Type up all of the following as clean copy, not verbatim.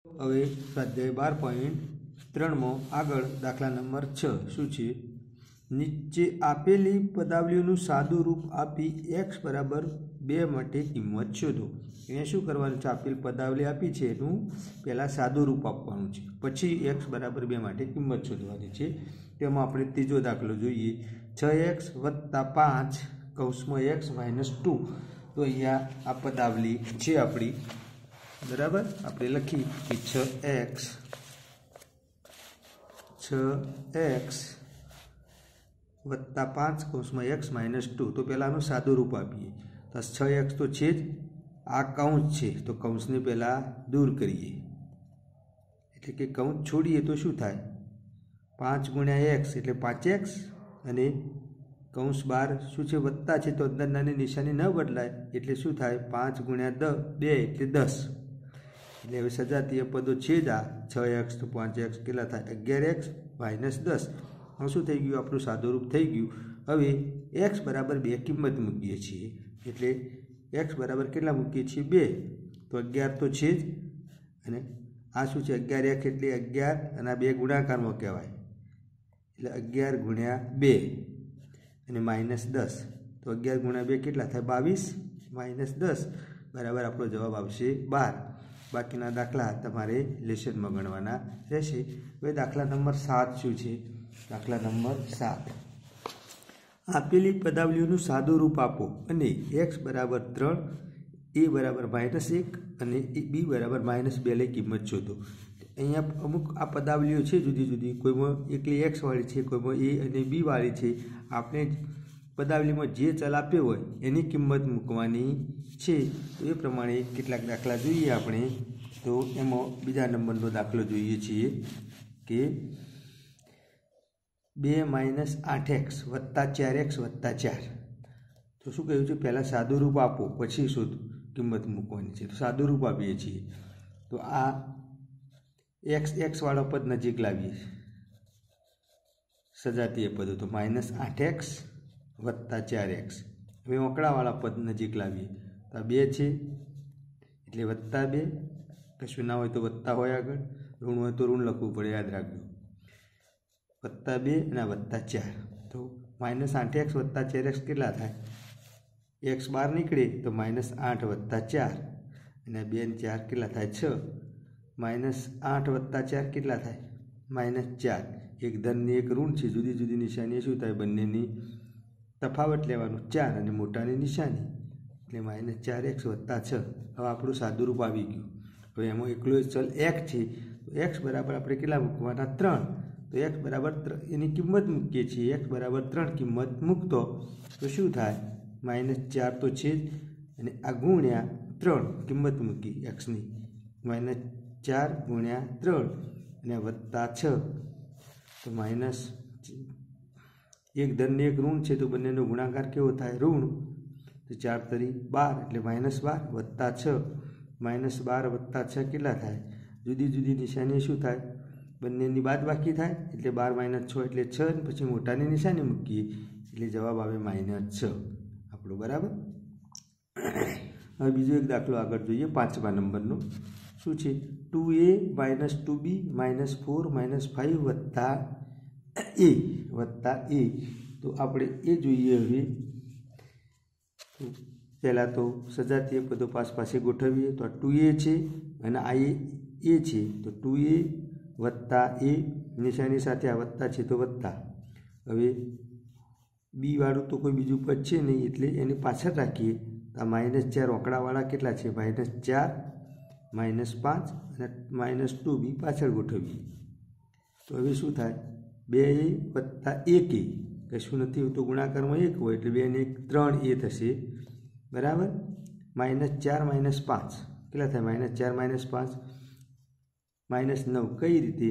હવે સ્વાધ્યાય 12.3 આગળ દાખલા નંબર 6 શું છે? નીચે આપેલી પદાવલીઓનું સાદું રૂપ આપી x બરાબર 2 માટે કિંમત શોધો. એને શું કરવાનું છે? આપેલ પદાવલી આપી છે એનું પહેલાં સાદું રૂપ આપવાનું છે, પછી x બરાબર 2 માટે કિંમત શોધવાની છે. તેમાં આપણે ત્રીજો દાખલો જોઈએ. 6x વત્તા 5 કૌંસમાં x માઇનસ 2. તો અહીંયા આ પદાવલી છે આપણી, બરાબર. આપણે લખી કે 6x વત્તા 5 કૌંસમાં x માઇનસ 2. તો પહેલાંનું સાદું રૂપ આપીએ. તો 6x તો છે જ, આ કૌંસ છે તો કૌંસને પહેલાં દૂર કરીએ, એટલે કે કૌંસ છોડીએ તો શું થાય? 5 ગુણ્યા x એટલે 5x, અને કૌંસ બહાર શું છે? વત્તા છે તો અંદરનાની નિશાની ન બદલાય, એટલે શું થાય? 5 ગુણ્યા 2 એટલે 10. એટલે હવે સજાતીય પદો છે જ આ 6x તો 5x કેટલા થાય? 11x minus 10. હવે શું થઈ ગયું? આપણું સાદું રૂપ થઈ ગયું. હવે x બરાબર 2 કિંમત મૂકીએ છીએ, એટલે x બરાબર કેટલા મૂકીએ છીએ? 2. તો 11 તો છે જ, અને આ શું છે? 11x એટલે 11, અને આ 2 ગુણાકારમાં કહેવાય, એટલે 11 ગુણ્યા 2 અને માઇનસ 10. તો 11 ગુણ્યા 2 કેટલા થાય? 22 માઇનસ 10 બરાબર આપણો જવાબ આવશે 12. બાકીના દાખલા તમારે લેસનમાં ગણવાના રહેશે. હવે દાખલા નંબર 7 શું છે? દાખલા નંબર 7. આપેલી પદાવલીઓનું સાદું રૂપ આપો અને x બરાબર 3, a બરાબર -1 અને b બરાબર -2 લઈ કિંમત શોધો. અહીંયા અમુક આ પદાવલીઓ છે જુદી જુદી, કોઈમાં એકલી x વાળી છે, કોઈમાં a અને b વાળી છે. આપણે પદાવલીમાં જે ચલ આપ્યો હોય એની કિંમત મૂકવાની છે. તો એ પ્રમાણે કેટલાક દાખલા જોઈએ આપણે. તો એમાં બીજા નંબરનો દાખલો જોઈએ છીએ કે 2 - 8x વત્તા 4x વત્તા 4. તો શું કહ્યું છે? પહેલાં સાદું રૂપ આપો, પછી શું કિંમત મૂકવાની છે? તો સાદું રૂપ આપીએ છીએ. તો આ x વાળો પદ નજીક લાવીએ, સજાતીય પદો, તો -8x વત્તા 4x. હવે ઓકળાવાળા પદ નજીક લાવીએ, તો આ 2 છે એટલે વત્તા 2, કશું ના હોય તો વત્તા હોય, આગળ ઋણ હોય તો ઋણ લખવું પડે, યાદ રાખજો. વત્તા 2 અને વત્તા 4. તો -8x વત્તા 4x કેટલા થાય? x બહાર નીકળે તો -8 વત્તા 4, અને 2 અને 4 કેટલા થાય? 6. -8 વત્તા 4 કેટલા થાય? -4. એક ધનની એક ઋણ છે, જુદી જુદી નિશાની શું થાય? બંનેની તફાવત લેવાનું, 4 અને મોટાની નિશાની, એટલે -4x વત્તા 6. હવે આપણું સાદું રૂપ આવી ગયું. હવે એમાં એકલો ચલ x છે, તો x બરાબર આપણે કેટલા મૂકવાના? 3. તો x બરાબર એની કિંમત મૂકીએ છીએ. x બરાબર 3 કિંમત મૂકતો તો શું થાય? -4 તો છે જ, અને આ ગુણ્યા 3 કિંમત મૂકી xની, -4 ગુણ્યા 3 અને વત્તા 6. તો માઇનસ એક ધનની એક ઋણ છે, તો બંનેનો ગુણાકાર કેવો થાય? ઋણ. તો 4 તરી 12 એટલે -12 વત્તા 6. -12 વત્તા 6 કેટલા થાય? જુદી જુદી નિશાની શું થાય? બંનેની બાદ બાકી થાય, એટલે 12 - 6 એટલે 6, અને પછી મોટાની નિશાની મૂકીએ એટલે જવાબ આવે -6 આપણો, બરાબર. હવે બીજો એક દાખલો આગળ જોઈએ, 5મા નંબરનો. શું છે? 2a - 2b - 4 - 5 વત્તા a. તો આપણે એ જોઈએ. હવે પહેલાં તો સજાતીય પદો પાસે ગોઠવીએ. તો આ 2a છે અને આ a છે, તો 2a વત્તા a, નિશાની સાથે આ વત્તા છે તો વત્તા. હવે બી વાળું તો કોઈ બીજું પદ છે નહીં, એટલે એને પાછળ રાખીએ. આ -4 ઓકળાવાળા કેટલા છે? -4 -5 અને -2b પાછળ ગોઠવીએ. તો હવે શું થાય? 2a વત્તા 1a, કશું નથી હોતું, ગુણાકારમાં 1 હોય એટલે 2 ને 1 3a થશે, બરાબર. -4 - 5 કેટલા થાય? -4 - 5 -9. કઈ રીતે?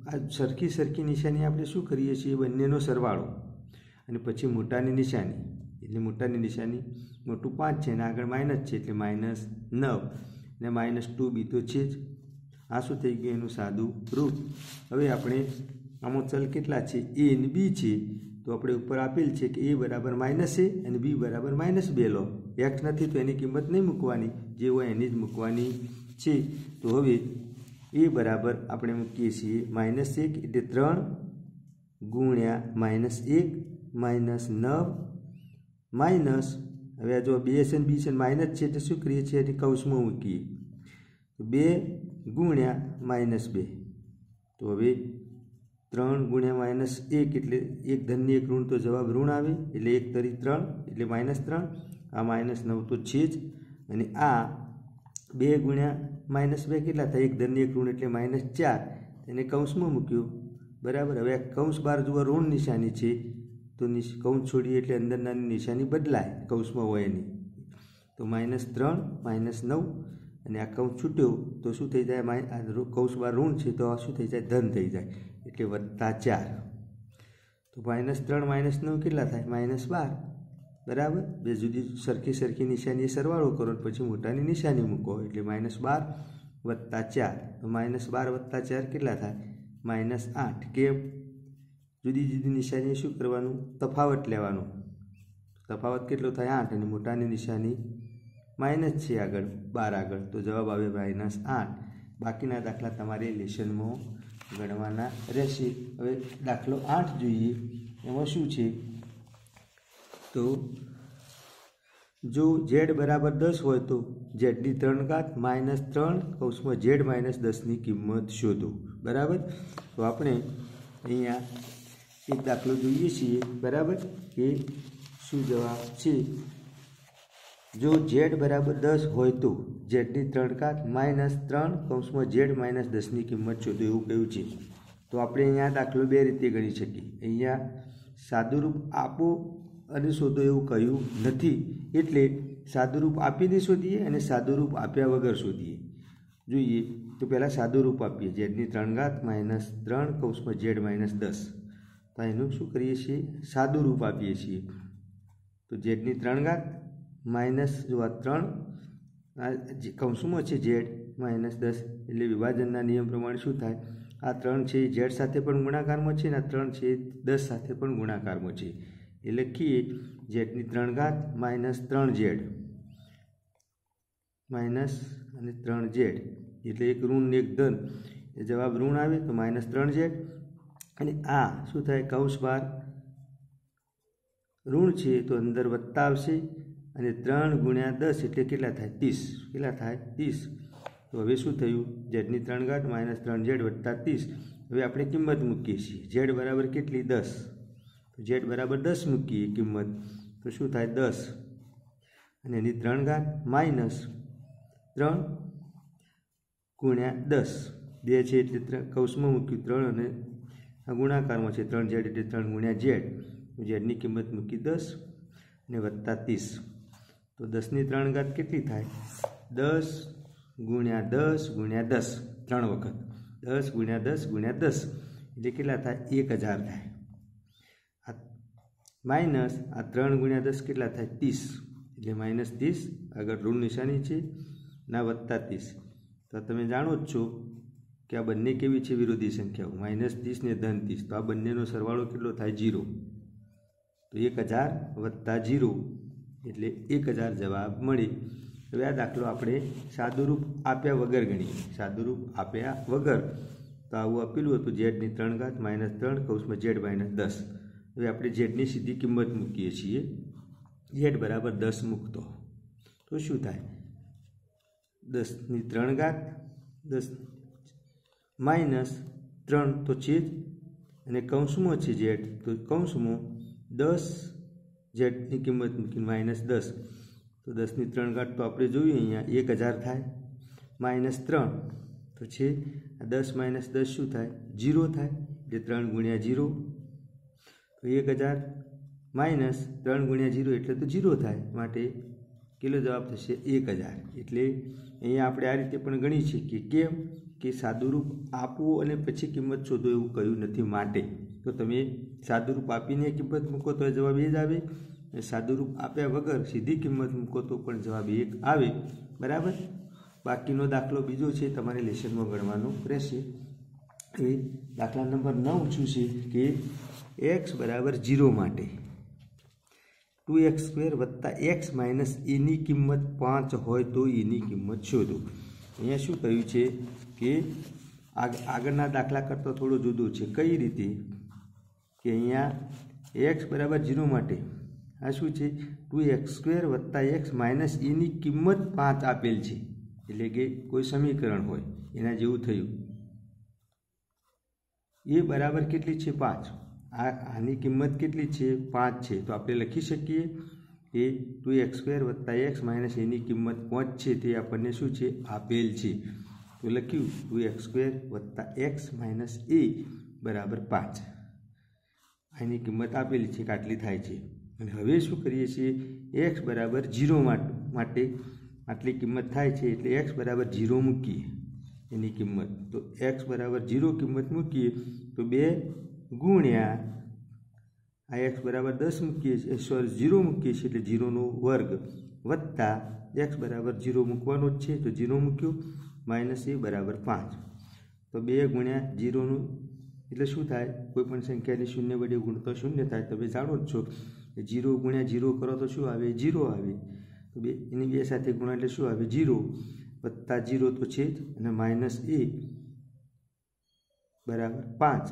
આ સરખી નિશાની આપણે શું કરીએ છીએ? બંનેનો સરવાળો, અને પછી મોટાની નિશાની, એટલે મોટાની નિશાની મોટું 5 છે અને આગળ માઇનસ છે એટલે -9, અને -2b તો છે જ. આ શું થઈ ગયું? એનું સાદું રૂપ. હવે આપણે આમાં ચલ કેટલા છે? a અને b છે. તો આપણે ઉપર આપેલ છે કે a બરાબર -a અને b બરાબર -2 લો. x નથી તો એની કિંમત નહીં મૂકવાની, જે હોય એની જ મૂકવાની છે. તો હવે એ બરાબર આપણે મૂકીએ છીએ -1 એટલે 3 ગુણ્યા -1 -9 માઇનસ હવે જો બે છે ને બી છે માઇનસ છે એટલે શું કરીએ છીએ એટલે કૌંસમાં મૂકીએ તો 2 ગુણ્યા -2 તો હવે 3 ગુણ્યા -1 એટલે એક ધનની એક ઋણ તો જવાબ ઋણ આવે એટલે 1 તરી 3 એટલે -3 આ -9 તો છે જ અને આ 2 ગુણ્યા -2 કેટલા થાય એક ધનની એક ઋણ એટલે -4 એને કૌંસમાં મૂક્યું બરાબર। હવે આ કૌંસ બહાર જુઓ ઋણ નિશાની છે તો કૌંસ છોડીએ એટલે અંદરનાની નિશાની બદલાય કૌંસમાં હોય એની તો -3 -9 અને આ કૌંસ છૂટ્યો તો શું થઈ જાય કૌંસ બહાર ઋણ છે તો શું થઈ જાય ધન થઈ જાય એટલે +4 તો -3 -9 કેટલા થાય -12 બરાબર। બે જુદી સરખી નિશાની સરવાળો કરો પછી મોટાની નિશાની મૂકો એટલે -12 + 4 તો -12 + 4 કેટલા થાય -8 કેમ જુદી જુદી નિશાની શું કરવાનું તફાવત લેવાનો તફાવત કેટલો થાય 8 અને મોટાની નિશાની માઇનસ છે આગળ 12 આગળ તો જવાબ આવે -8। બાકીના દાખલા તમારે લેશનમાં ગણવાના રહેશે। હવે દાખલો 8 જોઈએ એમાં શું છે તો જો z બરાબર 10 હોય તો z ની 3 ઘાત -3 કૌંસમાં z - 10 ની કિંમત શોધો બરાબર। તો આપણે અહીંયા એક દાખલો જોઈએ છીએ બરાબર કે શું જવાબ છે જો z બરાબર 10 હોય તો z ની 3 ઘાત -3 કૌંસમાં z - 10 ની કિંમત શોધો એવું કહ્યું છે। તો આપણે અહીંયા દાખલો બે રીતે ગણી શકીએ અહીંયા સાદુરૂપ આપો અને શોધો એવું કહ્યું નથી એટલે સાદુરૂપ આપીને શોધીએ અને સાદુરૂપ આપ્યા વગર શોધીએ જોઈએ તો પહેલાં સાદુરૂપ આપીએ z ની 3 ઘાત -3 કૌંસમાં z - 10 તો એનું શું કરીએ છીએ સાદુરૂપ આપીએ છીએ તો z ની 3 ઘાત માઇનસ જો આ 3 કૌંસમાં છે z -10 એટલે વિભાજનના નિયમ પ્રમાણે શું થાય આ 3 છે z સાથે પણ ગુણાકારમાં છે અને આ 3 છે 10 સાથે પણ ગુણાકારમાં છે એ લખીએ z ની 3 ઘાત -3z માઇનસ અને 3z એટલે એક ઋણ ને એક ધન એ જવાબ ઋણ આવે તો -3z અને આ શું થાય કૌંસ બહાર ઋણ છે તો અંદર વત્તા આવશે અને 3 ગુણ્યા 10 એટલે કેટલા થાય 30 કેટલા થાય 30 તો હવે શું થયું z ની 3 ઘાત -3z + 30 હવે આપણે કિંમત મૂકીએ છીએ z બરાબર કેટલી 10 તો z બરાબર 10 મૂકીએ કિંમત તો શું થાય 10 અને એની 3 ઘાત -3 ગુણ્યા 10 2 છે એટલે કૌંસમાં મૂક્યું 3 અને આ ગુણાકારમાં છે 3z એટલે 3 ગુણ્યા z z ની કિંમત મૂકી 10 અને +30 તો 10 ની 3 ઘાત કેટલી થાય 10 ગુણ્યા 10 ગુણ્યા 10 3 વખત 10 ગુણ્યા 10 ગુણ્યા 10 એટલે કેટલા થાય 1000 થાય આ માઇનસ આ 3 ગુણ્યા 10 કેટલા થાય 30 એટલે -30 આગળ ઋણ નિશાની છે ના +30 તો તમે જાણો જ છો કે આ બંને કેવી છે વિરોધી સંખ્યાઓ -30 ને -30 તો આ બંનેનો સરવાળો કેટલો થાય 0 તો 1000 + 0 એટલે 1000 જવાબ મળે। હવે આ દાખલો આપણે સાદુરૂપ આપ્યા વગર ગણીએ સાદુરૂપ આપ્યા વગર તો આવું આપેલું હતું z ની 3 ઘાત -3 કૌંસમાં z - 10 હવે આપણે z ની સીધી કિંમત મૂકીએ છીએ z બરાબર 10 મૂકતો તો શું થાય 10 ની 3 ઘાત 10 -3 તો છે જ અને કૌંસમાં છે z તો કૌંસમાં 10 z ની કિંમત મૂકીને -10 તો 10 ની 3 ઘાત તો આપણે જોઈએ અહીંયા 1000 થાય -3 તો છે 10 - 10 શું થાય 0 થાય એટલે 3 ગુણ્યા 0 તો 1000 -3 ગુણ્યા 0 એટલે તો 0 થાય માટે કેટલો જવાબ થશે 1000 એટલે અહીંયા આપણે આ રીતે પણ ગણી શકીએ કેમ કે સાદુરૂપ આપવું અને પછી કિંમત શોધો એવું કહ્યું નથી માટે તો તમે સાદુરૂપ આપીને કિંમત મૂકો તો જવાબ 1 જ આવે અને સાદુરૂપ આપ્યા વગર સીધી કિંમત મૂકો તો પણ જવાબ 1 આવે બરાબર। બાકીનો દાખલો બીજો છે તમારે લેશનમાં ગણવાનો રહેશે। એ દાખલા નંબર 9 શું છે કે x બરાબર 0 માટે 2x² + x - e ની કિંમત 5 હોય તો e ની કિંમત શોધો। અહીંયા શું કહ્યું છે કે આગળના દાખલા કરતાં થોડું જુદું છે. કઈ રીતે કે અહીંયા x બરાબર 0 માટે આ શું છે 2x² + x માઇનસ એની કિંમત 5 આપેલ છે, એટલે કે કોઈ સમીકરણ હોય એના જેવું થયું. એ બરાબર કેટલી છે 5, આની કિંમત કેટલી છે 5 છે, તો આપણે લખી શકીએ એ 2x² + x માઇનસ એની કિંમત 5 છે, તે આપણને શું છે આપેલ છે. તો લખ્યું 2x² + x માઇનસ a બરાબર 5, આની કિંમત આપેલી છે કે આટલી થાય છે. અને હવે શું કરીએ છીએ x બરાબર 0 માટે આટલી કિંમત થાય છે, એટલે x બરાબર 0 મૂકીએ એની કિંમત. તો x બરાબર 0 કિંમત મૂકીએ તો 2 ગુણ્યા આ x બરાબર 10 મૂકીએ છીએ, 0 મૂકીએ છીએ એટલે 0નો વર્ગ વત્તા x બરાબર 0 મૂકવાનો જ છે, તો 0 મૂક્યો માઇનસ a બરાબર 5. તો 2 ગુણ્યા 0નું એટલે શું થાય, કોઈ પણ સંખ્યાની શૂન્ય વડે ગુણતો શૂન્ય થાય. તમે જાણો જ છો 0 ગુણ્યા 0 કરો તો શું આવે 0 આવે. તો એની 2 સાથે ગુણા એટલે શું આવે 0 વત્તા 0 તો છે જ, અને માઇનસ a બરાબર 5.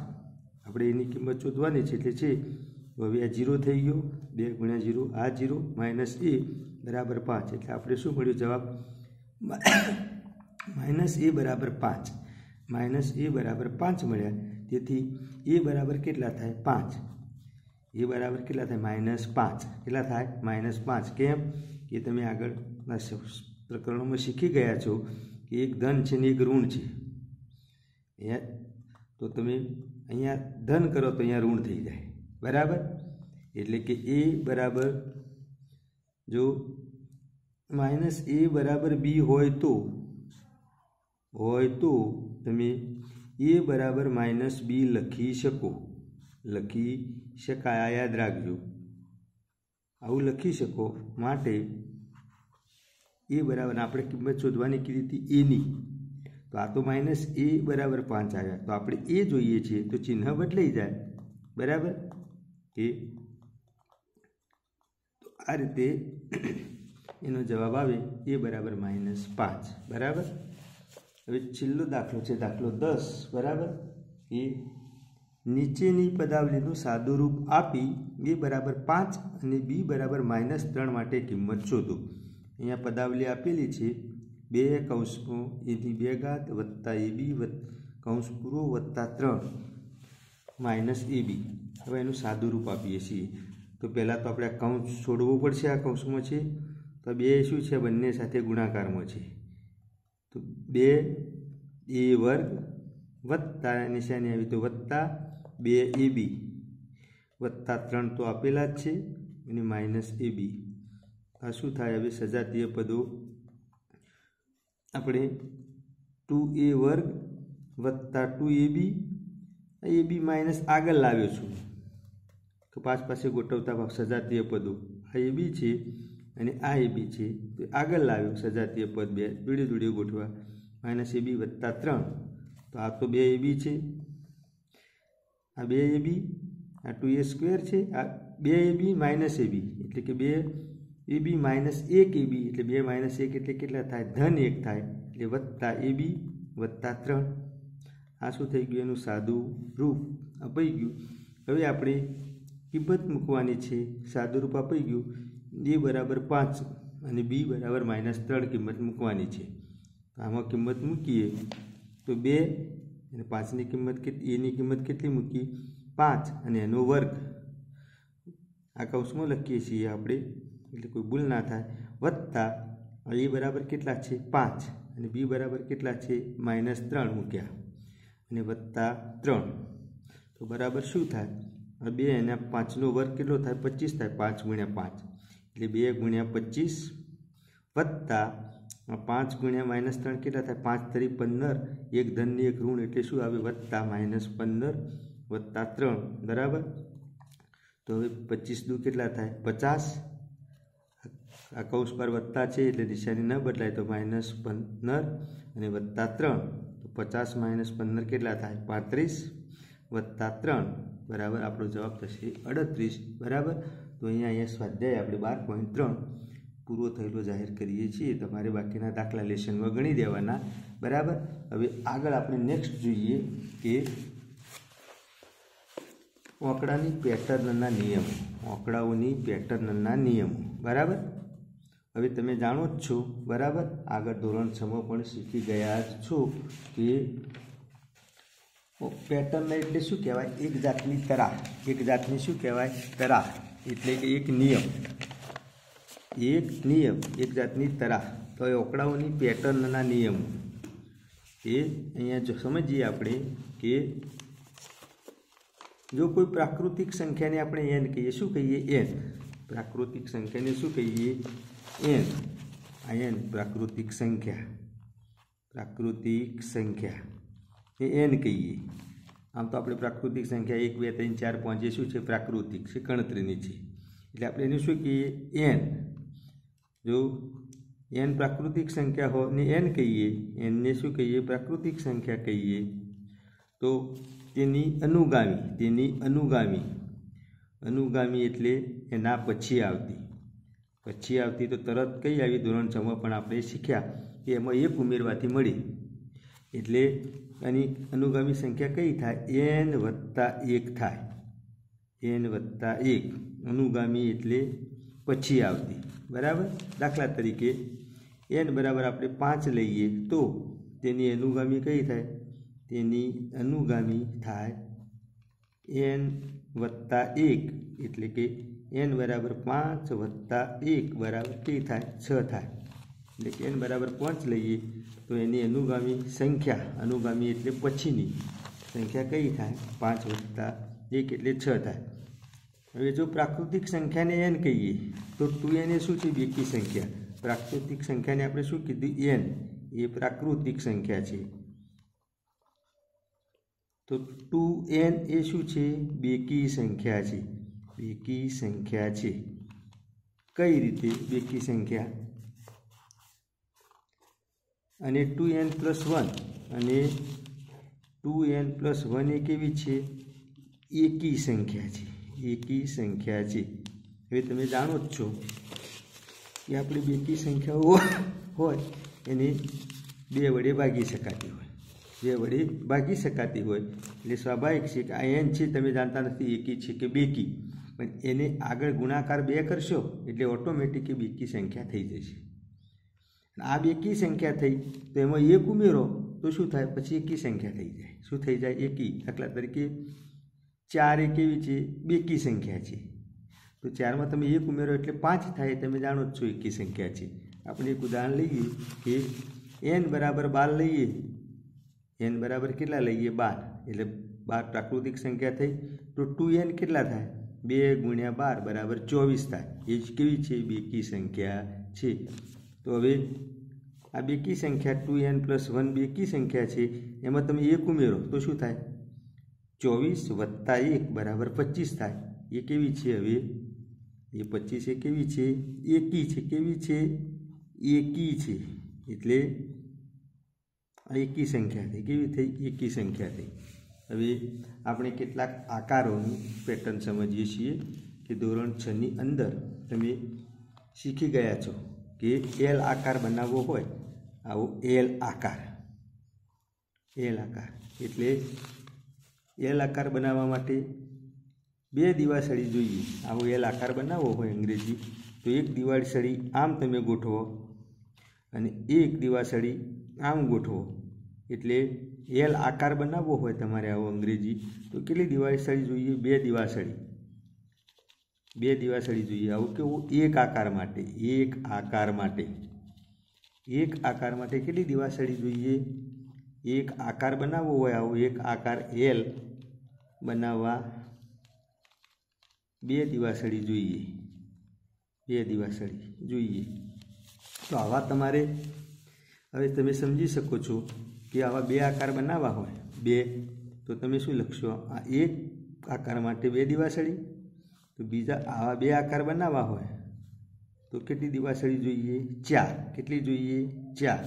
આપણે એની કિંમત શોધવાની છે એટલે છે. હવે આ 0 થઈ ગયો, 2 ગુણ્યા 0 આ 0 માઇનસ a બરાબર 5, એટલે આપણે શું મળ્યું જવાબ માઇનસ a બરાબર 5. માઇનસ a બરાબર 5 મળ્યા. તેથી a બરાબર કેટલા થાય 5. એ બરાબર કેટલા થાય -5. કેટલા થાય -5. કેમ કે તમે આગળના પ્રકરણોમાં શીખી ગયા છો કે એક ધન છે ને એક ઋણ છે. તો તમે અહીંયા ધન કરો તો અહીંયા ઋણ થઈ જાય, બરાબર. એટલે કે a બરાબર જો -a બરાબર b હોય તો તમે a બરાબર -b લખી શકો, લખી શકાય. આ યાદ રાખજો, આવું લખી શકો. માટે a બરાબર આપણે કિંમત શોધવાની કીધી હતી એની, તો આ તો -a બરાબર 5 આવ્યા, તો આપણે a જોઈએ છીએ તો ચિહ્ન બદલાઈ જાય, બરાબર. તો આ રીતે એનો જવાબ આવે a બરાબર -5, બરાબર. હવે છેલ્લો દાખલો છે દાખલો 10, બરાબર. એ નીચેની પદાવલીનું સાદું રૂપ આપી a બરાબર 5 અને b બરાબર -3 માટે કિંમત શોધો. અહીંયા પદાવલી આપેલી છે 2 કૌંસમાં એની 2 ઘાત વત્તા ab કૌંસ પૂરો વત્તા 3 માઇનસ ab. હવે એનું સાદું રૂપ આપીએ છીએ. તો પહેલાં તો આપણે આ કૌંસ છોડવો પડશે. આ કૌંસમાં છે તો 2 શું છે બંને સાથે ગુણાકારમાં છે, તો 2a² વત્તા નિશાની આવી તો વત્તા 2ab વત્તા 3 તો આપેલા જ છે અને માઇનસ ab. આ શું થાય હવે સજાતીય પદો આપણે 2a² વત્તા 2ab, ab માઇનસ આગળ લાવ્યો છું તો પાસે ગોઠવતા સજાતીય પદો આ ab છે અને આ ab છે, તો આગળ લાવ્યો સજાતીય પદ 2 જોડે ગોઠવા -ab વત્તા 3. તો આ તો 2ab છે, આ 2ab, આ 2a² છે, આ 2ab માઇનસ ab એટલે કે 2ab માઇનસ 1ab એટલે 2 માઇનસ 1 એટલે કેટલા થાય ધન 1 થાય, એટલે વત્તા ab વત્તા 3. આ શું થઈ ગયું એનું સાદું રૂપ અપાઈ ગયું. હવે આપણે કિંમત મૂકવાની છે. સાદું રૂપ અપાઈ ગયું, a બરાબર 5 અને b બરાબર -3 કિંમત મૂકવાની છે. આમાં કિંમત મૂકીએ તો 2 અને 5ની કિંમત એની કિંમત કેટલી મૂકી 5 અને એનો વર્ગ આ કૌંસમાં લખીએ છીએ આપણે એટલે કોઈ ભૂલ ના થાય, વત્તા a બરાબર કેટલા છે 5 અને b બરાબર કેટલા છે -3 મૂક્યા અને વત્તા 3. તો બરાબર શું થાય 2 અને 5નો વર્ગ કેટલો થાય 25 થાય. 5 ગુણ્યા 5 એટલે 2 ગુણ્યા 25 વત્તા 5 ગુણ્યા -3 કેટલા થાય 5 તરી 15, એક ધનની એક ઋણ એટલે શું આવે વત્તા -15 વત્તા 3, બરાબર. તો હવે 25 દુ કેટલા થાય 50. આ કૌંસ પર વત્તા છે એટલે નિશાની ન બદલાય તો -15 અને વત્તા 3, તો 50 - 15 કેટલા થાય 35 વત્તા 3, બરાબર. આપણો જવાબ થશે 38, બરાબર. તો અહીંયા સ્વાધ્યાય આપણે 12.3 પૂરો થયેલો જાહેર કરીએ છીએ। તમારે બાકીના દાખલા લેશનમાં ગણી દેવાના, બરાબર। હવે આગળ આપણે નેક્સ્ટ જોઈએ કે આંકડાની પેટર્નના નિયમો, આંકડાઓની પેટર્નના નિયમો, બરાબર। હવે તમે જાણો જ છો, બરાબર, આગળ ધોરણ 6માં પણ શીખી ગયા છો કે પેટર્ન એટલે શું કહેવાય? એક જાતની તરાહ, એક જાતની શું કહેવાય? તરાહ એટલે કે એક નિયમ, એક જાતની તરાહ। તો એ આંકડાઓની પેટર્નના નિયમો એ અહીંયા જો સમજીએ આપણે કે જો કોઈ પ્રાકૃતિક સંખ્યાને આપણે n કહીએ, શું કહીએ? n। પ્રાકૃતિક સંખ્યાને શું કહીએ? n। આ n પ્રાકૃતિક સંખ્યા એ n કહીએ। આમ તો આપણે પ્રાકૃતિક સંખ્યા 1 2 3 4 5 એ શું છે? પ્રાકૃતિક છે, ગણતરીની છે, એટલે આપણે એને શું કહીએ? n। જો n પ્રાકૃતિક સંખ્યા હોય ને n કહીએ, n ને શું કહીએ? પ્રાકૃતિક સંખ્યા કહીએ, તો તેની અનુગામી એટલે એના પછી આવતી તો તરત કઈ આવી? ધોરણ 6માં પણ આપણે શીખ્યા કે એમાં 1 ઉમેરવાથી મળી, એટલે આની અનુગામી સંખ્યા કઈ થાય? n + 1 થાય, n + 1 અનુગામી એટલે પછી આવતી, બરાબર। દાખલા તરીકે n બરાબર આપણે 5 લઈએ તો તેની અનુગામી કઈ થાય? તેની અનુગામી થાય n + 1 એટલે કે n બરાબર 5 + 1 બરાબર કઈ થાય? 6 થાય। એટલે કે n બરાબર 5 લઈએ તો એની અનુગામી સંખ્યા, અનુગામી એટલે પછીની સંખ્યા કઈ થાય? 5 + 1 એટલે 6 થાય। હવે જો પ્રાકૃતિક સંખ્યાને n કહીએ તો 2n એ શું છે? બેકી સંખ્યા। પ્રાકૃતિક સંખ્યાને આપણે શું કીધું? n એ પ્રાકૃતિક સંખ્યા છે, તો 2n એ શું છે? બેકી સંખ્યા છે, બેકી સંખ્યા છે। કઈ રીતે બેકી સંખ્યા? અને 2n + 1 અને 2n + 1 એ કેવી છે? એકી સંખ્યા છે, એકી સંખ્યા છે। હવે તમે જાણો જ છો કે આપણે બેકી સંખ્યાઓ હોય એને 2 વડે ભાગી શકાતી હોય, એટલે સ્વાભાવિક છે કે આ n છે, તમે જાણતા નથી એકી છે કે બેકી, પણ એને આગળ ગુણાકાર 2 કરશો એટલે ઓટોમેટિક બેકી સંખ્યા થઈ જશે। આ બેકી સંખ્યા થઈ તો એમાં 1 ઉમેરો તો શું થાય? પછી એકી સંખ્યા થઈ જાય। શું થઈ જાય? એકી। દાખલા તરીકે 4 એ કેવી છે? બેકી સંખ્યા છે, તો 4માં તમે 1 ઉમેરો એટલે 5 થાય, તમે જાણો જ છો એકી સંખ્યા છે। આપણે એક ઉદાહરણ લઈએ કે n બરાબર 12 લઈએ, n બરાબર કેટલા લઈએ? 12, એટલે 12 પ્રાકૃતિક સંખ્યા થઈ, તો 2n કેટલા થાય? 2 × 12 બરાબર 24 થાય। એ જ કેવી છે? બેકી સંખ્યા છે। તો હવે આ બેકી સંખ્યા 2n + 1 બેકી સંખ્યા છે, એમાં તમે 1 ઉમેરો તો શું થાય? 24 + 1 બરાબર 25 થાય। એ કેવી છે? હવે એ 25 એ કેવી છે? એકી છે। કેવી છે? એકી છે, એટલે આ એકી સંખ્યા થઈ। કેવી થઈ? એકી સંખ્યા થઈ। હવે આપણે કેટલાક આકારોની પેટર્ન સમજીએ છીએ કે ધોરણ 6ની અંદર તમે શીખી ગયા છો કે L આકાર બનાવવો હોય, આવો L આકાર, એટલે L આકાર બનાવવા માટે 2 દિવાસળી જોઈએ। આવો L આકાર બનાવવો હોય અંગ્રેજી તો 1 દિવાસળી આમ તમે ગોઠવો અને 1 દિવાસળી આમ ગોઠવો, એટલે L આકાર બનાવવો હોય તમારે આવો અંગ્રેજી તો કેટલી દિવાસળી જોઈએ? 2 દિવાસળી, 2 દિવાસળી જોઈએ। આવું કેવું? એક આકાર માટે કેટલી દિવાસળી જોઈએ? એક આકાર બનાવવો હોય આવો એક આકાર L બનાવવા 2 દિવાસળી જોઈએ। તો આવા તમારે હવે તમે સમજી શકો છો કે આવા 2 આકાર બનાવવા હોય 2, તો તમે શું લખશો? આ એક આકાર માટે 2 દિવાસળી, તો બીજા આવા 2 આકાર બનાવવા હોય તો કેટલી દિવાસળી જોઈએ? 4। કેટલી જોઈએ? 4।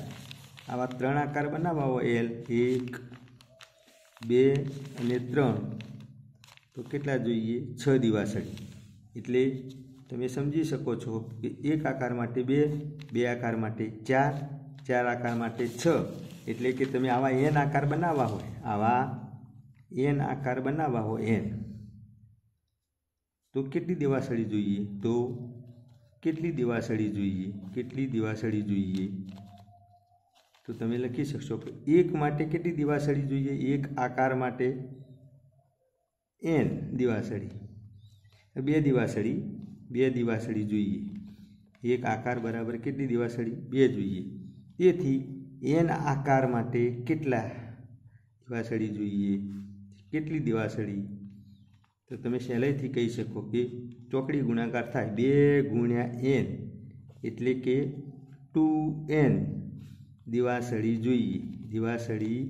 આવા 3 આકાર બનાવવા હોય L, 1 2 અને 3, તો કેટલા જોઈએ? 6 દિવાસળી। એટલે તમે સમજી શકો છો કે એક આકાર માટે 2, 2 આકાર માટે 4, 4 આકાર માટે 6, એટલે કે તમે આવા n આકાર બનાવવા હોય, આવા n આકાર બનાવવા હોય n, તો કેટલી દિવાસળી જોઈએ? તો કેટલી દિવાસળી જોઈએ? કેટલી દિવાસળી જોઈએ? તો તમે લખી શકશો કે એક માટે કેટલી દિવાસળી જોઈએ? એક આકાર માટે n દિવાસળી, 2 દિવાસળી જોઈએ. એક આકાર બરાબર કેટલી દિવાસળી? 2 જોઈએ. તેથી n આકાર માટે કેટલા દિવાસળી જોઈએ? કેટલી દિવાસળી? તો તમે સહેલાઈથી કહી શકો કે ચોકડી ગુણાકાર થાય 2 ગુણ્યા n, એટલે કે 2n દિવાસળી જોઈએ. દિવાસળી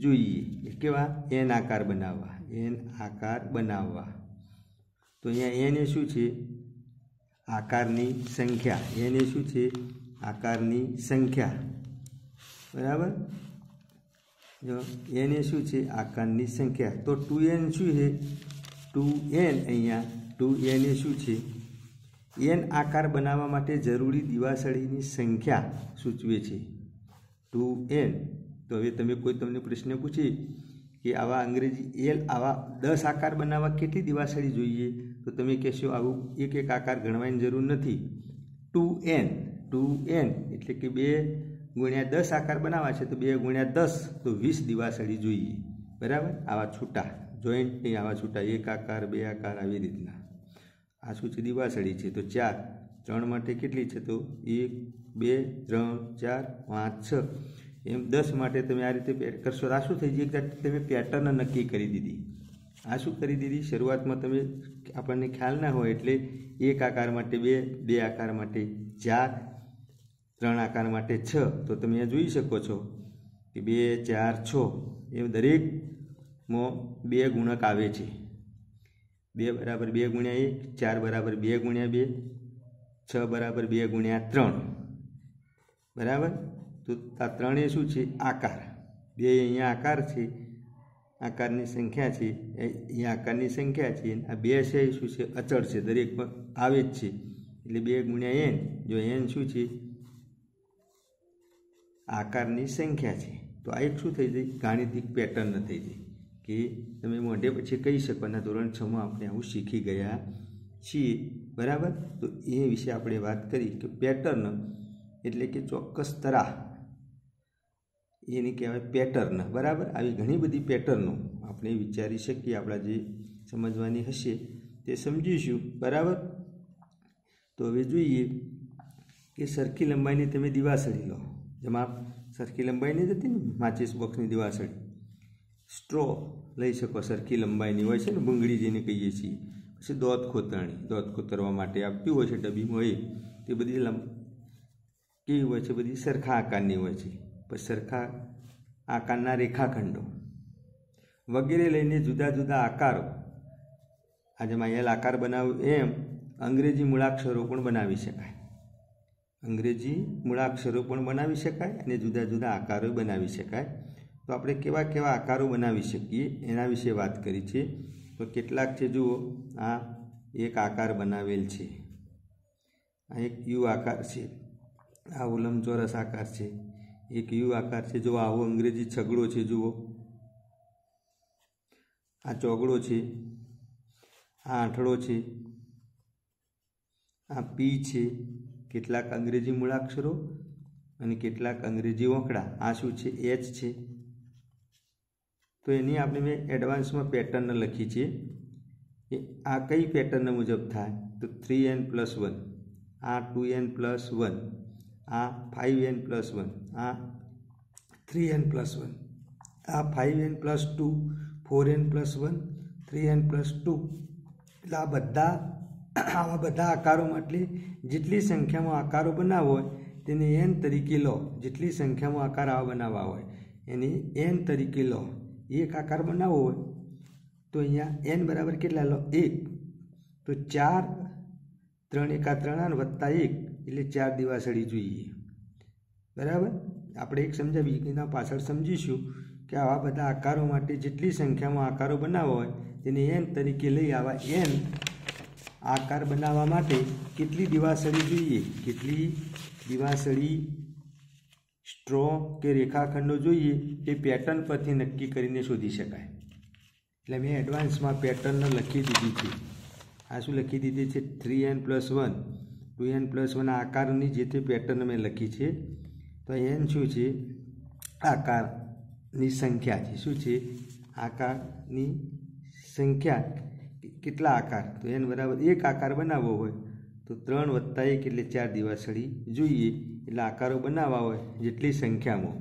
જોઈએ કેવા? n આકાર બનાવવા, n આકાર બનાવવા. તો અહીંયા n એ શું છે? આકારની સંખ્યા. n એ શું છે? આકારની સંખ્યા. બરાબર? જો n એ શું છે? આકારની સંખ્યા. તો 2n શું છે? 2n અહીંયા 2n એ શું છે? n આકાર બનાવવા માટે જરૂરી દિવાસળીની સંખ્યા સૂચવે છે. 2n. તો હવે તમે કોઈ તમને પ્રશ્ન પૂછે કે આવા અંગ્રેજી આવા 10 આકાર બનાવવા કેટલી દિવાસળી જોઈએ? તો તમે કહેશો આવું એક આકાર ગણવાની જરૂર નથી. 2n એટલે કે 2 ગુણ્યા 10 આકાર બનાવવા છે, તો 2 ગુણ્યા 10 તો 20 દિવાસળી જોઈએ. બરાબર? આવા છૂટા જોઈન્ટ નહીં, આવા છૂટા 1 આકાર 2 આકાર આવી રીતના. આ શું છે? દિવાસળી છે. તો 4, 3 માટે કેટલી છે? તો 1, 2, 3, 4, 5, 6 એમ 10 માટે તમે આ રીતે કરશો. આ શું થઈ જાય? તમે પેટર્ન નક્કી કરી દીધી. આ શું કરી દીધી? શરૂઆતમાં તમે આપણને ખ્યાલ ના હોય એટલે 1 આકાર માટે 2, 2 આકાર માટે 4, 3 આકાર માટે 6. તો તમે અહીંયા જોઈ શકો છો કે 2, 4, 6 એમ દરેકમાં 2 ગુણક આવે છે. 2 બરાબર 2 ગુણ્યા 1, 4 બરાબર 2 ગુણ્યા 2, 6 બરાબર 2 ગુણ્યા 3. બરાબર? તો આ 3 એ શું છે? આકાર. 2 અહીંયા આકાર છે, આકારની સંખ્યા છે, અહીંયા આકારની સંખ્યા છે. આ 2 છે એ શું છે? અચળ છે, દરેકમાં આવે જ છે. એટલે 2 ગુણ્યા n. જો n શું છે? આકારની સંખ્યા છે. તો આ એક શું થઈ જાય? ગાણિતિક પેટર્ન થઈ જાય કે તમે મોઢે પછી કહી શકો ના ધોરણ 6માં આપણે આવું શીખી ગયા છીએ. બરાબર? તો એ વિશે આપણે વાત કરી કે પેટર્ન એટલે કે ચોક્કસ તરાહ, એને કહેવાય પેટર્ન. બરાબર? આવી ઘણી બધી પેટર્નો આપણે વિચારી શકીએ. આપણા જે સમજવાની હશે તે સમજીશું. બરાબર? તો હવે જોઈએ કે સરખી લંબાઈની તમે દિવાસળી લો. જેમાં સરખી લંબાઈની જ હતી ને માચિસ બોક્સની દિવાસળી. સ્ટ્રો લઈ શકો, સરખી લંબાઈની હોય છે ને, ભૂંગળી જેને કહીએ છીએ. પછી દોત ખોતરણી, દોત ખોતરવા માટે આપતી હોય છે ડબ્બીમાં, તે બધી કેવી હોય છે? બધી સરખા આકારની હોય છે. પછી સરખા આકારના રેખાખંડો વગેરે લઈને જુદા જુદા આકારો, આ જેમાં એલ આકાર બનાવ્યો એમ અંગ્રેજી મૂળાક્ષરો પણ બનાવી શકાય. અંગ્રેજી મૂળાક્ષરો પણ બનાવી શકાય અને જુદા જુદા આકારો બનાવી શકાય. તો આપણે કેવા કેવા આકારો બનાવી શકીએ એના વિશે વાત કરી છે. તો કેટલાક છે જુઓ. આ એક આકાર બનાવેલ છે, આ એક યુ આકાર છે, આ લંબચોરસ આકાર છે, એક યુ આકાર છે. જો આવો અંગ્રેજી છગડો છે, જુઓ આ ચોગડો છે, આ આંઠળો છે, આ પી છે. કેટલાક અંગ્રેજી મૂળાક્ષરો અને કેટલાક અંગ્રેજી ઓંકડા. આ શું છે? એચ છે. તો એની આપણે મેં એડવાન્સમાં પેટર્ન લખી છે. આ કઈ પેટર્ન મુજબ થાય? તો 3n+1, આ 2n+1, આ 5n+1, આ 3n+1, આ 5n+2, 4n+1, 3n+2. એટલે આવા બધા આકારોમાં એટલે જેટલી સંખ્યામાં આકારો બનાવવા હોય તેને n તરીકે લો. જેટલી સંખ્યામાં આકાર આવા બનાવવા હોય એને n તરીકે લો. એક આકાર બનાવવો હોય તો અહીંયા n બરાબર કેટલા લો? 1. તો 4, 3 એકા 3 વત્તા 1 એટલે 4 દિવાસળી જોઈએ. બરાબર? આપણે એક સમજાવીએ એના પાછળ સમજીશું કે આવા બધા આકારો માટે જેટલી સંખ્યામાં આકારો બનાવવા હોય તેને n તરીકે લઈ આવા n આકાર બનાવવા માટે કેટલી દિવાસળી જોઈએ, કેટલી દિવાસળી, સ્ટ્રો કે રેખાખંડો જોઈએ એ પેટર્ન પરથી નક્કી કરીને શોધી શકાય. એટલે મેં એડવાન્સમાં પેટર્ન લખી દીધી છે. આ શું લખી દીધી છે? 3n+1 2n+1 આકારની જે તે પેટર્ન મેં લખી છે. તો n શું છે? આકારની સંખ્યા છે. શું છે? આકારની સંખ્યા. કેટલા આકાર? તો n બરાબર 1 આકાર બનાવવો હોય તો 3 + 1 એટલે 4 દિવાસળી જોઈએ. એટલે આકારો બનાવવા હોય જેટલી સંખ્યામાં,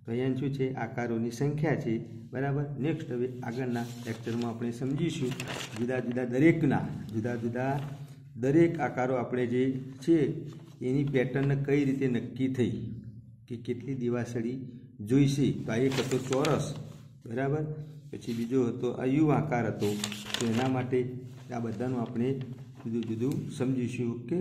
તો n શું છે? આકારોની સંખ્યા છે. બરાબર. નેક્સ્ટ હવે આગળના લેક્ચરમાં આપણે સમજીશું જુદા જુદા દરેક આકારો આપણે જે છે એની પેટર્ન કઈ રીતે નક્કી થઈ, કે કેટલી દિવાસળી જોઈશે. તો આ એક હતો ચોરસ, બરાબર. પછી બીજો હતો અયુ આકાર હતો. તો એના માટે આ બધાનું આપણે જુદું સમજીશું. ઓકે.